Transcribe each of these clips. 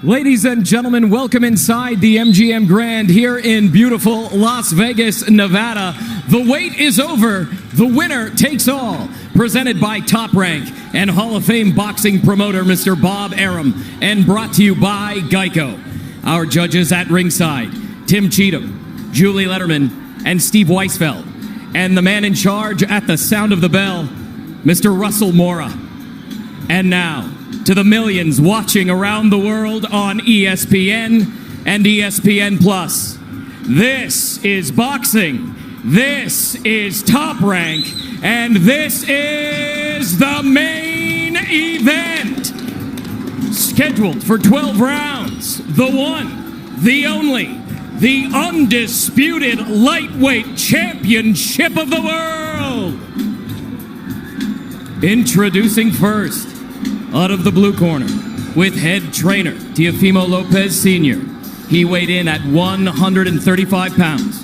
Ladies and gentlemen, welcome inside the MGM Grand here in beautiful Las Vegas, Nevada. The wait is over. The winner takes all. Presented by Top Rank and Hall of Fame boxing promoter Mr. Bob Arum, and brought to you by Geico. Our judges at ringside, Tim Cheatham, Julie Letterman, and Steve Weisfeld. And the man in charge at the sound of the bell, Mr. Russell Mora. And now, to the millions watching around the world on ESPN and ESPN Plus. This is boxing, this is Top Rank, and this is the main event. Scheduled for 12 rounds, the one, the only, the undisputed lightweight championship of the world. Introducing first, out of the blue corner, with head trainer Teofimo Lopez Sr. He weighed in at 135 pounds,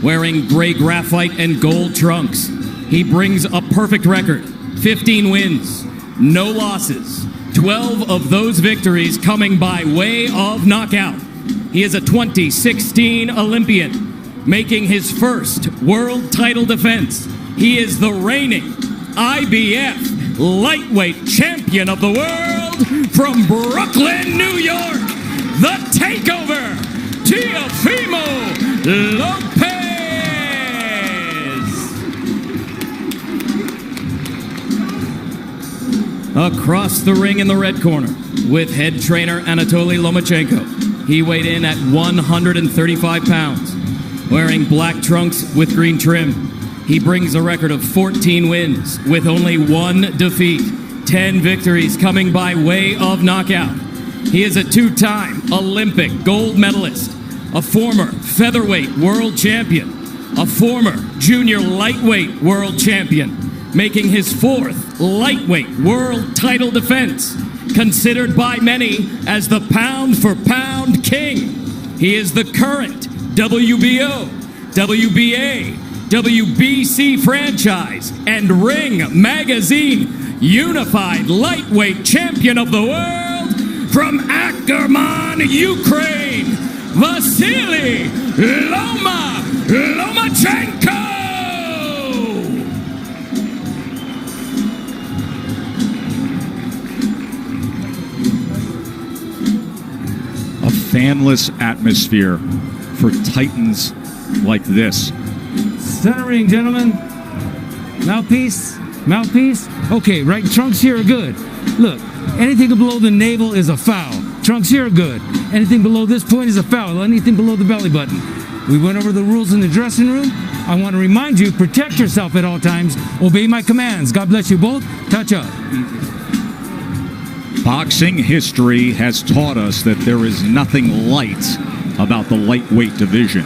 wearing gray graphite and gold trunks. He brings a perfect record, 15 wins, no losses, 12 of those victories coming by way of knockout. He is a 2016 Olympian, making his first world title defense. He is the reigning IBF lightweight champion of the world from Brooklyn, New York, the takeover, Teofimo Lopez. Across the ring in the red corner, with head trainer Anatoly Lomachenko. He weighed in at 135 pounds, wearing black trunks with green trim. He brings a record of 14 wins with only one defeat, 10 victories coming by way of knockout. He is a two-time Olympic gold medalist, a former featherweight world champion, a former junior lightweight world champion, making his fourth lightweight world title defense, considered by many as the pound-for-pound king. He is the current WBO, WBA, WBC franchise, and Ring Magazine unified lightweight champion of the world from Ackerman, Ukraine, Vasiliy Lomachenko! A fanless atmosphere for titans like this. Center ring, gentlemen. Mouthpiece. Mouthpiece. Okay, right trunks here are good. Look, anything below the navel is a foul. Trunks here are good. Anything below this point is a foul. Anything below the belly button. We went over the rules in the dressing room. I want to remind you, protect yourself at all times. Obey my commands. God bless you both. Touch up. Boxing history has taught us that there is nothing light about the lightweight division.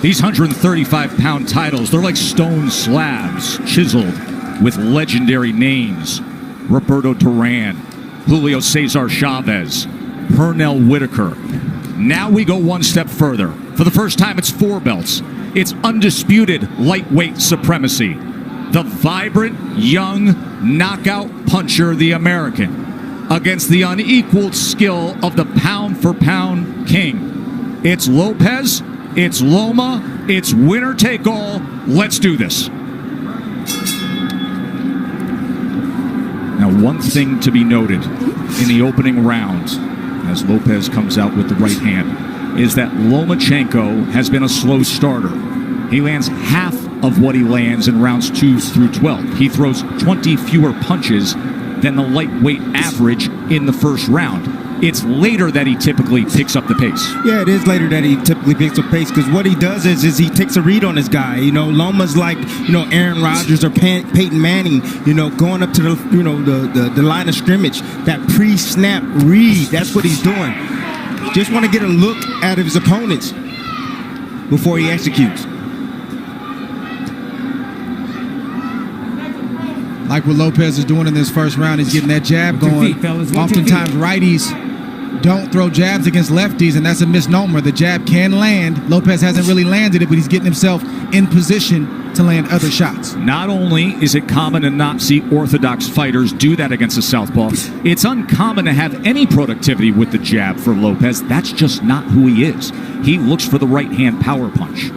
These 135-pound titles, they're like stone slabs chiseled with legendary names. Roberto Duran, Julio Cesar Chavez, Pernell Whitaker. Now we go one step further. For the first time, it's four belts. It's undisputed lightweight supremacy. The vibrant, young, knockout puncher, the American, against the unequaled skill of the pound-for-pound king. It's Lopez. It's Loma, it's winner take all. Let's do this. Now, one thing to be noted in the opening round, as Lopez comes out with the right hand, is that Lomachenko has been a slow starter. He lands half of what he lands in rounds 2 through 12. He throws 20 fewer punches than the lightweight average in the first round. It's later that he typically picks up the pace. Yeah, it is later that he typically picks up pace, because what he does is he takes a read on his guy. You know, Loma's like, Aaron Rodgers or Peyton Manning, going up to the line of scrimmage. That pre-snap read, that's what he's doing. Just want to get a look out of his opponents before he executes. Like what Lopez is doing in this first round, he's getting that jab going. Oftentimes righties don't throw jabs against lefties, and that's a misnomer. The jab can land. Lopez hasn't really landed it, but he's getting himself in position to land other shots. Not only is it common to not see orthodox fighters do that against a southpaw, it's uncommon to have any productivity with the jab for Lopez. That's just not who he is. He looks for the right-hand power punch.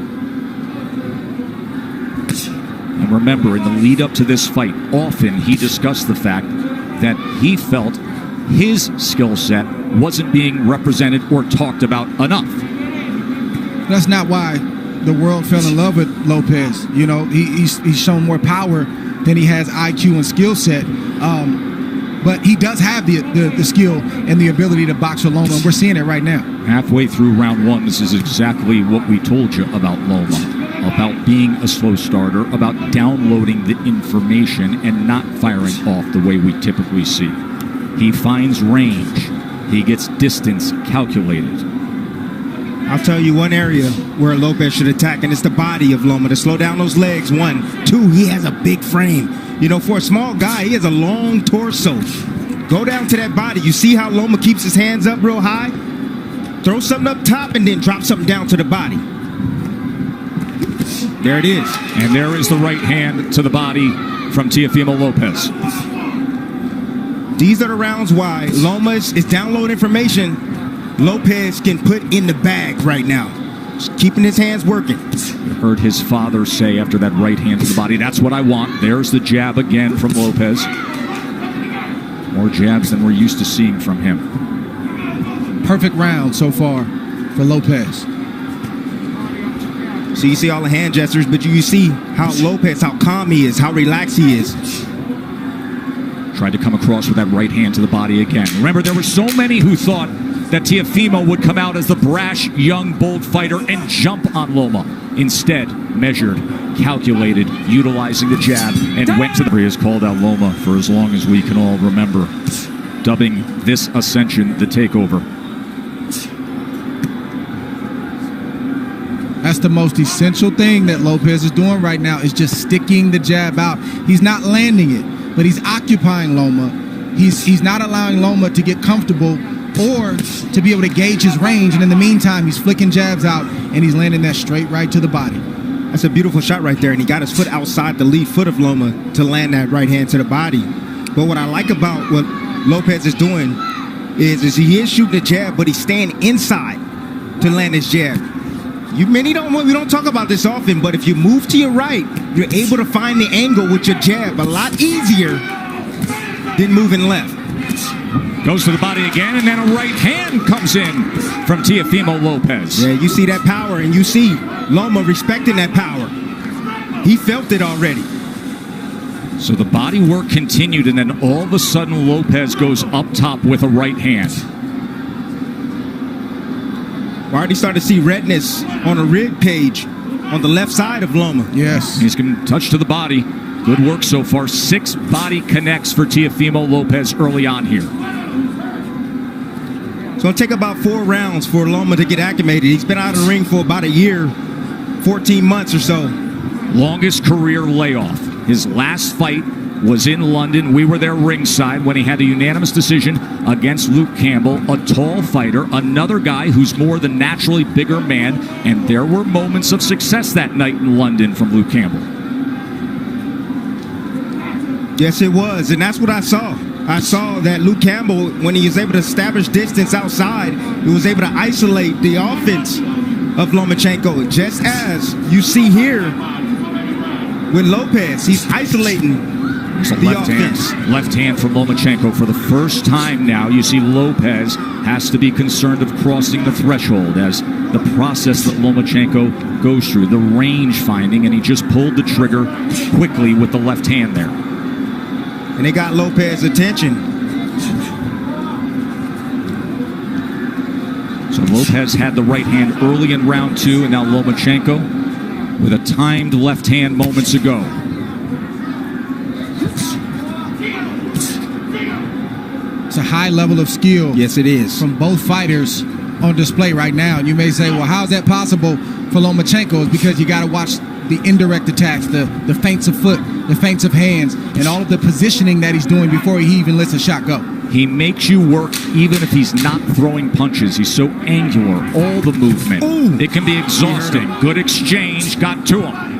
And remember, in the lead up to this fight, often he discussed the fact that he felt his skill set wasn't being represented or talked about enough. That's not why the world fell in love with Lopez. You know, he's shown more power than he has IQ and skill set. But he does have the skill and the ability to box with Loma, and we're seeing it right now. Halfway through round one, this is exactly what we told you about Loma. About being a slow starter, about downloading the information and not firing off the way we typically see. He finds range. He gets distance calculated. I'll tell you one area where Lopez should attack, and it's the body of Loma, to slow down those legs. 1, 2, he has a big frame. You know, for a small guy, he has a long torso. Go down to that body. You see how Loma keeps his hands up real high? Throw something up top and then drop something down to the body. There it is. And there is the right hand to the body from Teofimo Lopez. These are the rounds why Loma is downloading information Lopez can put in the bag right now. Just keeping his hands working. You heard his father say after that right hand to the body, that's what I want. There's the jab again from Lopez. More jabs than we're used to seeing from him. Perfect round so far for Lopez. So you see all the hand gestures, but you see how Lopez, how calm he is, how relaxed he is. Tried to come across with that right hand to the body again. Remember, there were so many who thought that Teofimo would come out as the brash, young, bold fighter and jump on Loma. Instead, measured, calculated, utilizing the jab, and went to the... He has called out Loma for as long as we can all remember, dubbing this ascension the takeover. That's the most essential thing that Lopez is doing right now, is just sticking the jab out. He's not landing it, but he's occupying Loma. He's not allowing Loma to get comfortable or to be able to gauge his range. And in the meantime, he's flicking jabs out, and he's landing that straight right to the body. That's a beautiful shot right there, and he got his foot outside the lead foot of Loma to land that right hand to the body. But what I like about what Lopez is doing is he is shooting the jab, but he's staying inside to land his jab. We don't talk about this often, but if you move to your right, you're able to find the angle with your jab a lot easier than moving left. Goes to the body again, and then a right hand comes in from Teofimo Lopez. Yeah, you see that power, and you see Loma respecting that power. He felt it already. So the body work continued, and then all of a sudden Lopez goes up top with a right hand. I already started to see redness on a rib cage on the left side of Loma. Yes. He's going to touch to the body. Good work so far. 6 body connects for Teofimo Lopez early on here. It's going to take about 4 rounds for Loma to get acclimated. He's been out of the ring for about a year, 14 months or so. Longest career layoff. His last fight was in London. We were there ringside when he had a unanimous decision against Luke Campbell, a tall fighter, another guy who's more than naturally bigger man, and there were moments of success that night in London from Luke Campbell. Yes, it was, and that's what I saw. I saw that Luke Campbell, when he was able to establish distance outside, he was able to isolate the offense of Lomachenko, just as you see here with Lopez. He's isolating the offense. Left hand from Lomachenko for the first time now. You see Lopez has to be concerned of crossing the threshold as the process that Lomachenko goes through, the range finding, and he just pulled the trigger quickly with the left hand there. And they got Lopez's attention. So Lopez had the right hand early in round 2, and now Lomachenko with a timed left hand moments ago. It's a high level of skill. Yes, it is. From both fighters on display right now. And you may say, well, how is that possible for Lomachenko? It's because you got to watch the indirect attacks, the feints of foot, the feints of hands, and all of the positioning that he's doing before he even lets a shot go. He makes you work even if he's not throwing punches. He's so angular, all the movement. Ooh. It can be exhausting. Good exchange, got to him.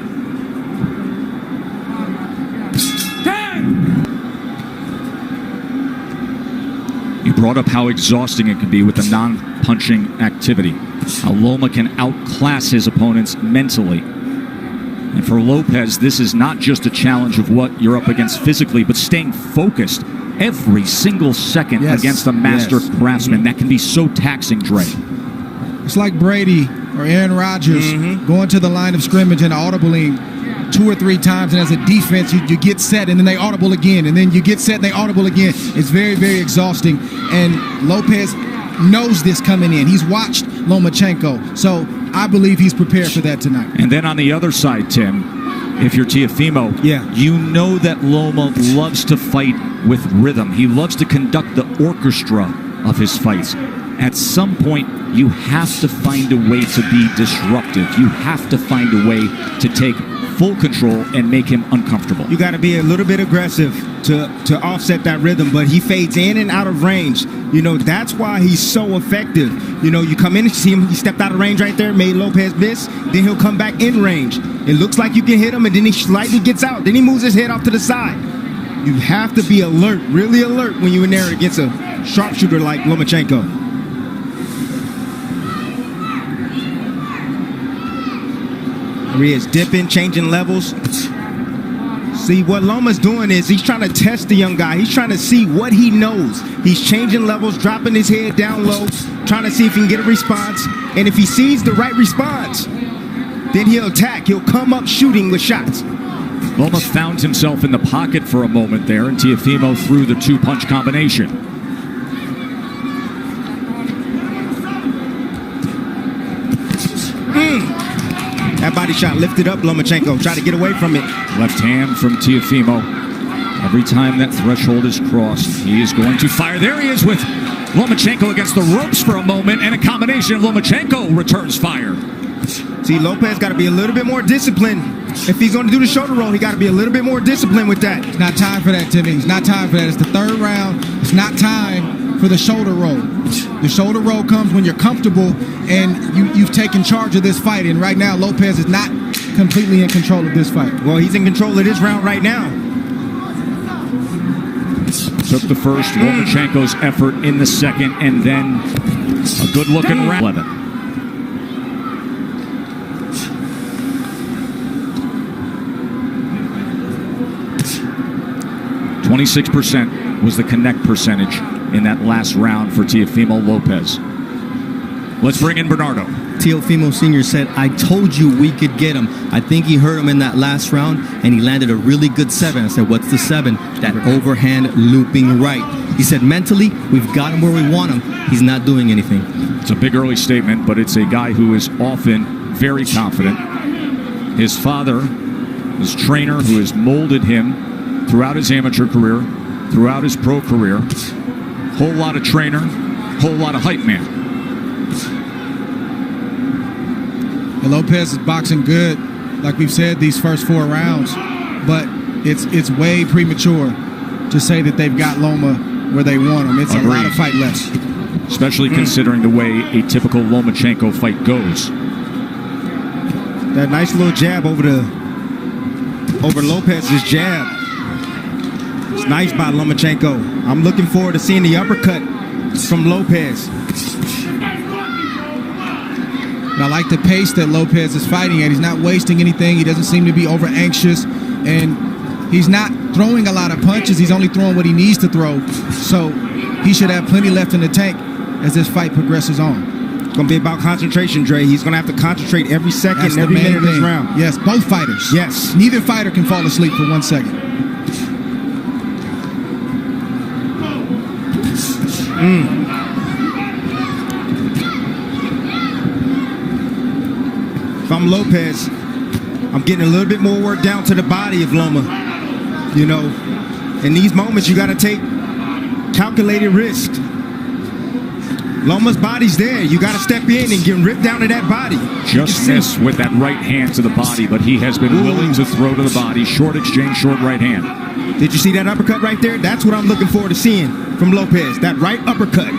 You brought up how exhausting it can be with the non-punching activity. How Loma can outclass his opponents mentally. And for Lopez, this is not just a challenge of what you're up against physically, but staying focused every single second against a master craftsman. That can be so taxing, Dre. It's like Brady or Aaron Rodgers going to the line of scrimmage and audibling 2 or 3 times, and as a defense, you get set, and then they audible again, and then you get set, and they audible again. It's very, very exhausting, and Lopez knows this coming in. He's watched Lomachenko, so I believe he's prepared for that tonight. And then on the other side, Tim, if you're Teofimo, you know that Loma loves to fight with rhythm. He loves to conduct the orchestra of his fights. At some point, you have to find a way to be disruptive. You have to find a way to take full control and make him uncomfortable. You got to be a little bit aggressive to offset that rhythm, but he fades in and out of range. You know, that's why he's so effective. You know, you come in and see him, he stepped out of range right there, made Lopez miss, then he'll come back in range. It looks like you can hit him, and then he slightly gets out. Then he moves his head off to the side. You have to be alert, really alert, when you're in there against a sharpshooter like Lomachenko. There he is, dipping, changing levels. See, what Loma's doing is he's trying to test the young guy. He's trying to see what he knows. He's changing levels, dropping his head down low, trying to see if he can get a response. And if he sees the right response, then he'll attack. He'll come up shooting with shots. Loma found himself in the pocket for a moment there, and Teofimo threw the 2-punch combination. That body shot lifted up Lomachenko, tried to get away from it. Left hand from Teofimo. Every time that threshold is crossed, he is going to fire. There he is with Lomachenko against the ropes for a moment, and a combination. Lomachenko returns fire. See, Lopez got to be a little bit more disciplined. If he's going to do the shoulder roll, he got to be a little bit more disciplined with that. It's not time for that, Timmy. It's not time for that. It's the 3rd round. It's not time for the shoulder roll. The shoulder roll comes when you're comfortable and you've taken charge of this fight. And right now, Lopez is not completely in control of this fight. Well, he's in control of this round right now. Took the first, Lomachenko's effort in the second, and then a good-looking round. 11. .26% was the connect percentage in that last round for Teofimo Lopez. Let's bring in Bernardo. Teofimo Sr. said, I told you we could get him. I think he hurt him in that last round, and he landed a really good 7. I said, what's the 7? That overhand looping right. He said, mentally, we've got him where we want him. He's not doing anything. It's a big early statement, but it's a guy who is often very confident. His father, his trainer, who has molded him throughout his amateur career, throughout his pro career. Whole lot of trainer, whole lot of hype man. And Lopez is boxing good, like we've said, these first 4 rounds. But it's way premature to say that they've got Loma where they want him. It's a lot of fight left. Especially considering the way a typical Lomachenko fight goes. That nice little jab over Lopez's jab. It's nice by Lomachenko. I'm looking forward to seeing the uppercut from Lopez. And I like the pace that Lopez is fighting at. He's not wasting anything. He doesn't seem to be over anxious. And he's not throwing a lot of punches. He's only throwing what he needs to throw. So he should have plenty left in the tank as this fight progresses on. It's going to be about concentration, Dre. He's going to have to concentrate every second, every minute of this round. Yes, both fighters. Yes. Neither fighter can fall asleep for 1 second. If I'm Lopez, I'm getting a little bit more work down to the body of Loma. You know, in these moments, you got to take calculated risks. Loma's body's there. You got to step in and get ripped down to that body. Just missed with that right hand to the body, but he has been willing to throw to the body. Short exchange, short right hand. Did you see that uppercut right there? That's what I'm looking forward to seeing from Lopez. That right uppercut.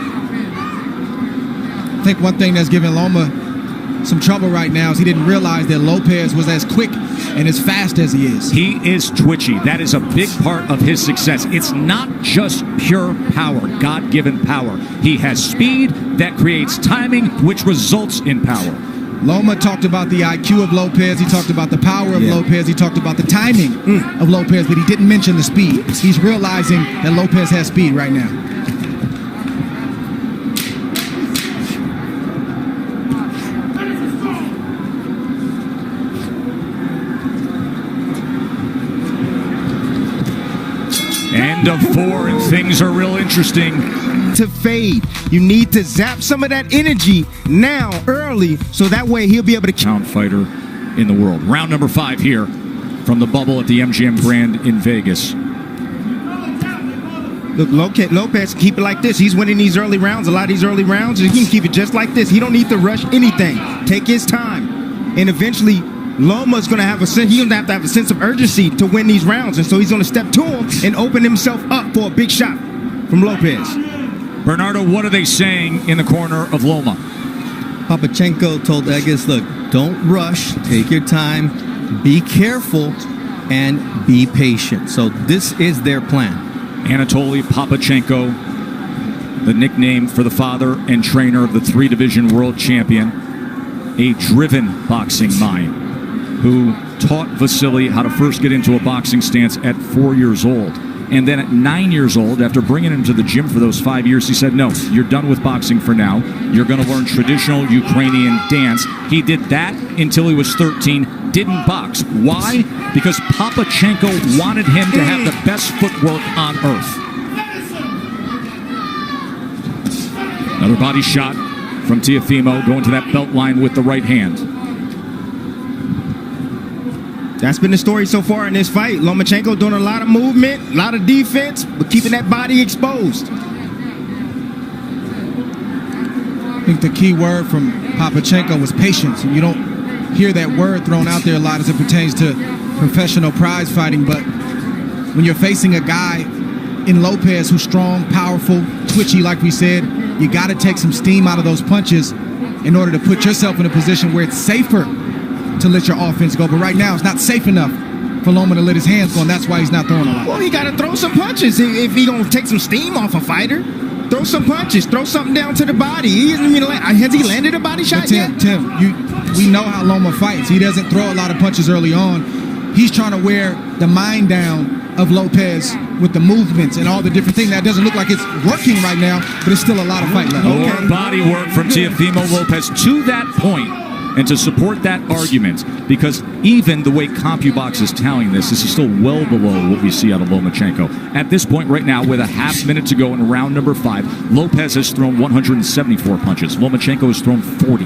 I think one thing that's giving Loma some trouble right now is he didn't realize that Lopez was as quick and as fast as he is. He is twitchy. That is a big part of his success. It's not just pure power, God-given power. He has speed that creates timing, which results in power. Loma talked about the IQ of Lopez. He talked about the power of Lopez. He talked about the timing of Lopez, but he didn't mention the speed. He's realizing that Lopez has speed right now. End of 4, and things are real interesting. To fade, you need to zap some of that energy now, early, so that way he'll be able to Pound fighter in the world. Round number 5 here from the bubble at the MGM Grand in Vegas. Look, Lopez can keep it like this. He's winning these early rounds. A lot of these early rounds, he can keep it just like this. He don't need to rush anything. Take his time, and eventually Loma's going to have a sense. He's going to have a sense of urgency to win these rounds, and so he's going to step to him and open himself up for a big shot from Lopez. Bernardo, what are they saying in the corner of Loma? Papachenko told Egas, look, don't rush, take your time, be careful, and be patient. So this is their plan. Anatoly Papachenko, the nickname for the father and trainer of the 3-division world champion, a driven boxing mind who taught Vasiliy how to first get into a boxing stance at 4 years old. And then at 9 years old, after bringing him to the gym for those 5 years, he said, no, you're done with boxing for now. You're going to learn traditional Ukrainian dance. He did that until he was 13, didn't box. Why? Because Papachenko wanted him to have the best footwork on earth. Another body shot from Teofimo, going to that belt line with the right hand. That's been the story so far in this fight. Lomachenko doing a lot of movement, a lot of defense, but keeping that body exposed. I think the key word from Papachenko was patience. And you don't hear that word thrown out there a lot as it pertains to professional prize fighting, but when you're facing a guy in Lopez who's strong, powerful, twitchy, like we said, you got to take some steam out of those punches in order to put yourself in a position where it's safer to let your offense go. But right now, it's not safe enough for Loma to let his hands go, and that's why he's not throwing a lot. Well, he got to throw some punches if he going to take some steam off a fighter. Throw some punches. Throw something down to the body. He hasn't even has he landed a body shot yet? Tim, we know how Loma fights. He doesn't throw a lot of punches early on. He's trying to wear the mind down of Lopez with the movements and all the different things. That doesn't look like it's working right now, but it's still a lot of fight left. More body work from Teofimo Lopez to that point. And to support that argument, because even the way CompuBox is tallying this is still well below what we see out of Lomachenko. At this point right now, with a half minute to go in round number 5, Lopez has thrown 174 punches. Lomachenko has thrown 40.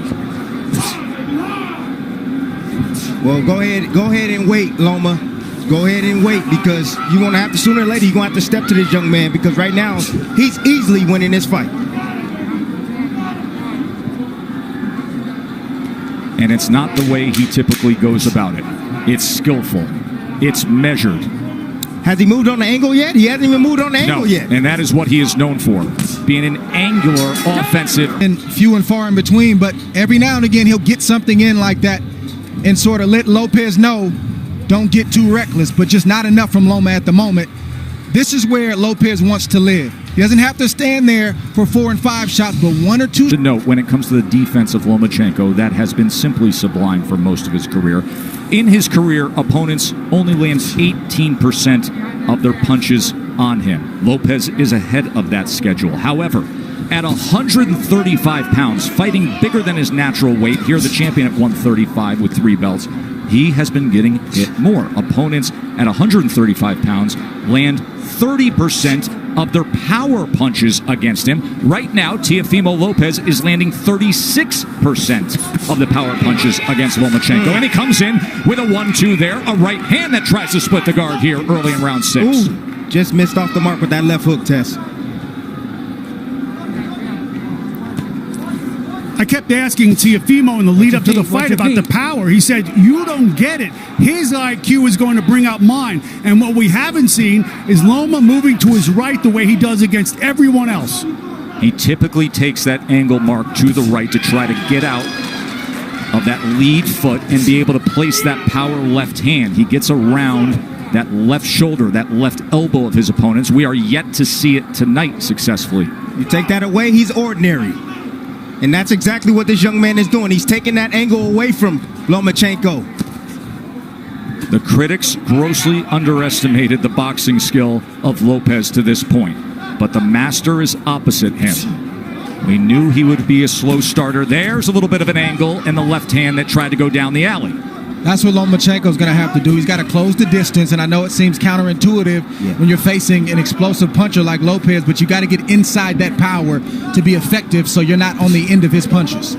Well, go ahead and wait, Loma. Go ahead and wait, because you're going to have to, sooner or later, you're going to have to step to this young man, because right now, he's easily winning this fight. And it's not the way he typically goes about it. It's skillful. It's measured. Has he moved on the angle yet? He hasn't even moved on the angle yet. And that is what he is known for, being an angular offensive. And few and far in between, but every now and again he'll get something in like that and sort of let Lopez know, don't get too reckless, but just not enough from Loma at the moment. This is where Lopez wants to live. He doesn't have to stand there for 4 and 5 shots, but 1 or 2. To note, when it comes to the defense of Lomachenko, that has been simply sublime for most of his career. In his career, opponents only land 18% of their punches on him. Lopez is ahead of that schedule. However, at 135 pounds, fighting bigger than his natural weight, here the champion at 135 with 3 belts, he has been getting hit more. Opponents at 135 pounds land 30% of their power punches against him. Right now, Teofimo Lopez is landing 36% of the power punches against Lomachenko. And he comes in with a 1-2 there, a right hand that tries to split the guard here early in round 6. Ooh, just missed off the mark with that left hook, Tess. I kept asking Teofimo in the lead up to the fight about the power. He said, you don't get it. His IQ is going to bring out mine. And what we haven't seen is Loma moving to his right the way he does against everyone else. He typically takes that angle mark to the right to try to get out of that lead foot and be able to place that power left hand. He gets around that left shoulder, that left elbow of his opponents. We are yet to see it tonight successfully. You take that away, he's ordinary. And that's exactly what this young man is doing. He's taking that angle away from Lomachenko. The critics grossly underestimated the boxing skill of Lopez to this point, but the master is opposite him. We knew he would be a slow starter. There's a little bit of an angle in the left hand that tried to go down the alley. That's what Lomachenko's going to have to do. He's got to close the distance, and I know it seems counterintuitive when you're facing an explosive puncher like Lopez, but you got to get inside that power to be effective so you're not on the end of his punches.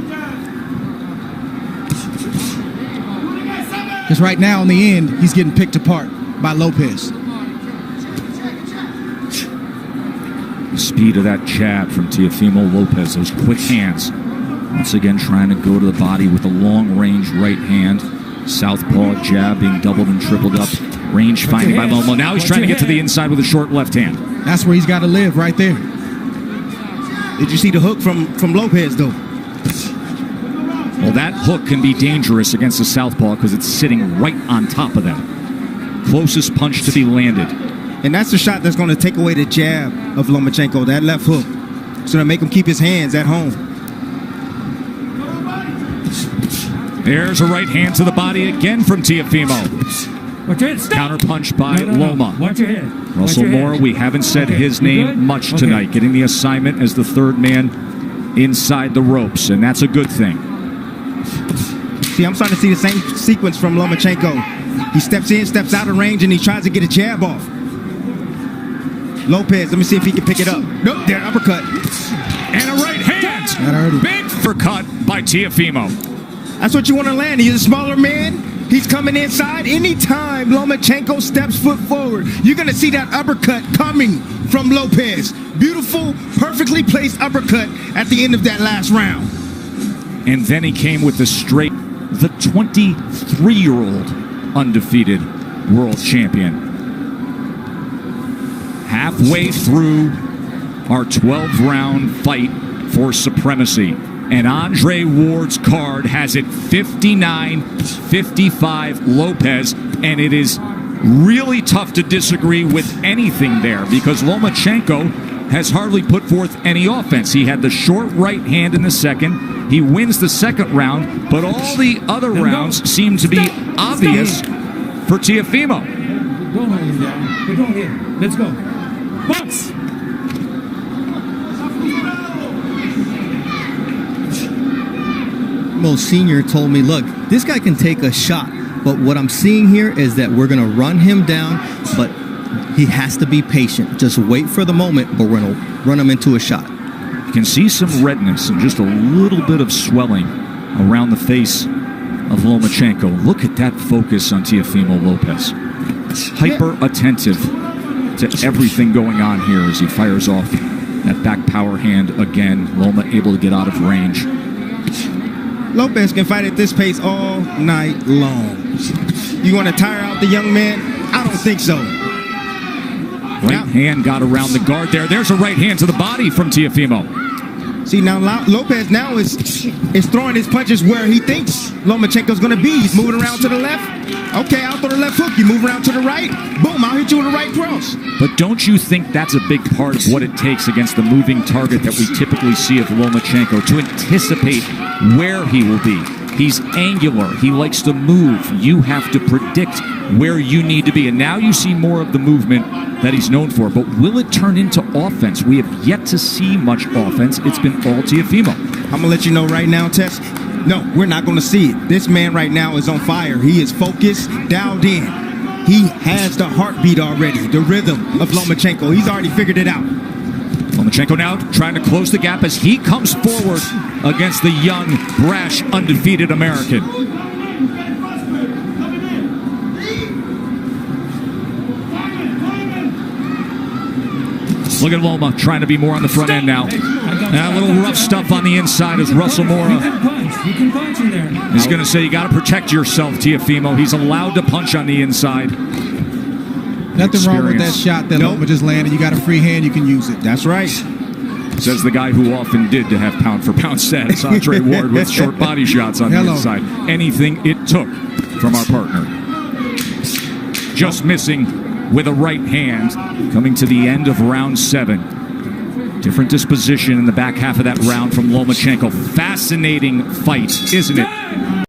Because right now, in the end, he's getting picked apart by Lopez. The speed of that jab from Teofimo Lopez, those quick hands. Once again, trying to go to the body with a long-range right hand. Southpaw jab being doubled and tripled up. Range finding by Loma. Now he's trying to get to the inside with a short left hand. That's where he's got to live, right there. Did you see the hook from Lopez, though? Well, that hook can be dangerous against the southpaw because it's sitting right on top of them. Closest punch to be landed. And that's the shot that's going to take away the jab of Lomachenko, that left hook. It's going to make him keep his hands at home. There's a right hand to the body again from Teofimo. Counter punch by Loma. Watch your head. Russell Moore, we haven't said his name much tonight. Getting the assignment as the third man inside the ropes, and that's a good thing. See, I'm starting to see the same sequence from Lomachenko. He steps in, steps out of range, and he tries to get a jab off. Lopez, let me see if he can pick it up. Nope, there, uppercut. And a right hand. Big uppercut by Teofimo. That's what you want to land. He's a smaller man. He's coming inside. Anytime Lomachenko steps foot forward, you're going to see that uppercut coming from Lopez. Beautiful, perfectly placed uppercut at the end of that last round. And then he came with the straight, the 23-year-old undefeated world champion. Halfway through our 12-round fight for supremacy. And Andre Ward's card has it 59-55 Lopez, and it is really tough to disagree with anything there because Lomachenko has hardly put forth any offense. He had the short right hand in the second. He wins the second round, but all the other rounds seem to be obvious for Teofimo. Don't hold him down. But don't hit him. Let's go. Box! Senior told me, look, this guy can take a shot, but what I'm seeing here is that we're going to run him down, but he has to be patient. Just wait for the moment, but we're going to run him into a shot. You can see some redness and just a little bit of swelling around the face of Lomachenko. Look at that focus on Teofimo Lopez. Hyper attentive to everything going on here as he fires off that back power hand again. Loma able to get out of range. Lopez can fight at this pace all night long. You want to tire out the young man? I don't think so. Right hand got around the guard there. There's a right hand to the body from Teofimo. See, now Lopez now is throwing his punches where he thinks Lomachenko's going to be. He's moving around to the left. Okay, I'll throw the left hook. You move around to the right. Boom, I'll hit you with a right cross. But don't you think that's a big part of what it takes against the moving target that we typically see of Lomachenko, to anticipate where he will be? He's angular. He likes to move. You have to predict where you need to be. And now you see more of the movement that he's known for. But will it turn into offense? We have yet to see much offense. It's been all Teofimo. I'm going to let you know right now, Tess. No, we're not going to see it. This man right now is on fire. He is focused, dialed in. He has the heartbeat already, the rhythm of Lomachenko. He's already figured it out. Lomachenko now trying to close the gap as he comes forward against the young, brash, undefeated American. Look at Loma trying to be more on the front end now. A little rough stuff on the inside as Russell Mora. You can punch in there. He's going to say you got to protect yourself, Teofimo. He's allowed to punch on the inside. Nothing wrong with that shot that Loma just landed. You got a free hand, you can use it. That's right. Says the guy who often did to have pound-for-pound status, Andre Ward, with short body shots on the inside. Anything it took from our partner. Just missing with a right hand, coming to the end of round 7. Different disposition in the back half of that round from Lomachenko. Fascinating fight, isn't it?